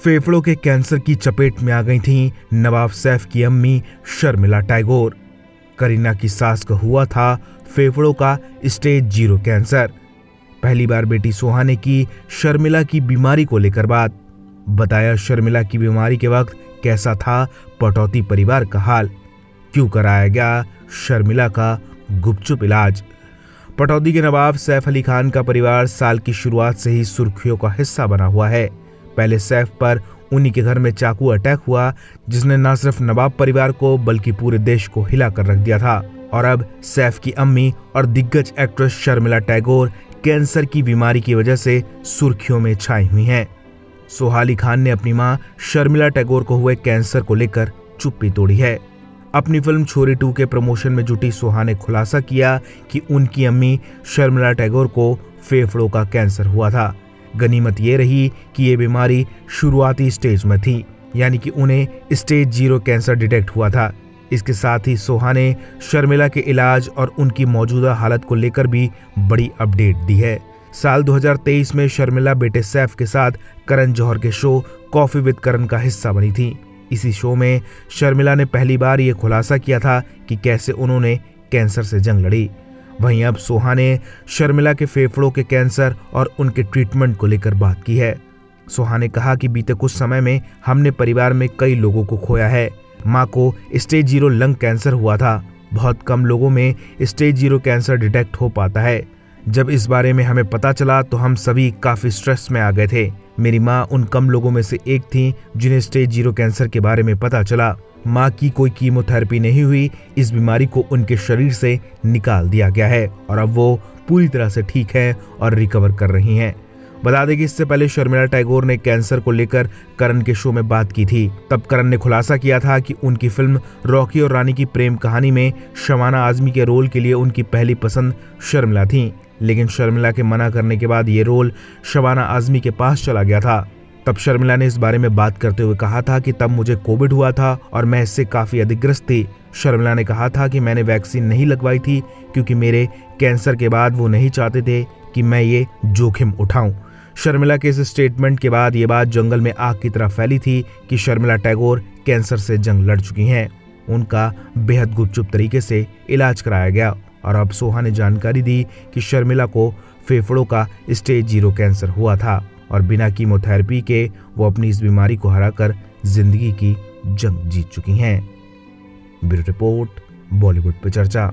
फेफड़ों के कैंसर की चपेट में आ गई थीं नवाब सैफ की अम्मी शर्मिला टैगोर। करीना की सास को हुआ था फेफड़ों का स्टेज 0 कैंसर। पहली बार बेटी सोहाने की शर्मिला की बीमारी को लेकर बात। बताया शर्मिला की बीमारी के वक्त कैसा था पटौती परिवार का हाल, क्यों कराया गया शर्मिला का गुपचुप इलाज। पटौदी के नवाब सैफ अली खान का परिवार साल की शुरुआत से ही सुर्खियों का हिस्सा बना हुआ है। पहले सैफ पर उन्हीं के घर में चाकू अटैक हुआ, जिसने न सिर्फ नवाब परिवार को बल्कि पूरे देश को हिला कर रख दिया था। और अब सैफ की अम्मी और दिग्गज एक्ट्रेस शर्मिला टैगोर कैंसर की बीमारी की वजह से सुर्खियों में छाई हुई हैं। सोहा खान ने अपनी मां शर्मिला टैगोर को हुए कैंसर को लेकर चुप्पी तोड़ी है। अपनी फिल्म छोरी 2 के प्रमोशन में जुटी सोहा ने खुलासा किया कि उनकी अम्मी शर्मिला टैगोर को फेफड़ों का कैंसर हुआ था। गनीमत ये रही कि ये बीमारी शुरुआती स्टेज में थी, यानी कि उन्हें स्टेज 0 कैंसर डिटेक्ट हुआ था। इसके साथ ही सोहा ने शर्मिला के इलाज और उनकी मौजूदा हालत को लेकर भी बड़ी अपडेट दी है। साल 2023 में शर्मिला बेटे सैफ के साथ करण जौहर के शो कॉफी विद करण का हिस्सा बनी थी। इसी शो में शर्मिला ने पहली बार ये खुलासा किया था कि कैसे उन्होंने कैंसर से जंग लड़ी। वहीं अब सोहा ने शर्मिला के फेफड़ों के कैंसर और उनके ट्रीटमेंट को लेकर बात की है। सोहा ने कहा कि बीते कुछ समय में हमने परिवार में कई लोगों को खोया है। मां को स्टेज 0 लंग कैंसर हुआ था। बहुत कम लोगों में स्टेज 0 कैंसर डिटेक्ट हो पाता है। जब इस बारे में हमें पता चला तो हम सभी काफी स्ट्रेस में आ गए थे। मेरी मां उन कम लोगों में से एक थी जिन्हें स्टेज 0 कैंसर के बारे में पता चला। मां की कोई कीमोथेरेपी नहीं हुई। इस बीमारी को उनके शरीर से निकाल दिया गया है और अब वो पूरी तरह से ठीक है और रिकवर कर रही हैं। बता दें कि इससे पहले शर्मिला टैगोर ने कैंसर को लेकर करण के शो में बात की थी। तब करण ने खुलासा किया था कि उनकी फिल्म रॉकी और रानी की प्रेम कहानी में शबाना आजमी के रोल के लिए उनकी पहली पसंद शर्मिला थी, लेकिन शर्मिला के मना करने के बाद ये रोल शबाना आजमी के पास चला गया था। तब शर्मिला ने इस बारे में बात करते हुए कहा था कि तब मुझे कोविड हुआ था और मैं इससे काफी अधिग्रस्त थी। शर्मिला ने कहा था कि मैंने वैक्सीन नहीं लगवाई थी क्योंकि मेरे कैंसर के बाद वो नहीं चाहते थे कि मैं ये जोखिम उठाऊं। शर्मिला के इस स्टेटमेंट के बाद ये बात जंगल में आग की तरह फैली थी कि शर्मिला टैगोर कैंसर से जंग लड़ चुकी हैं। उनका बेहद गुपचुप तरीके से इलाज कराया गया और अब सोहा ने जानकारी दी कि शर्मिला को फेफड़ों का स्टेज 0 कैंसर हुआ था और बिना कीमोथेरेपी के वो अपनी इस बीमारी को हराकर जिंदगी की जंग जीत चुकी हैं। ब्यूरो रिपोर्ट, बॉलीवुड पे चर्चा।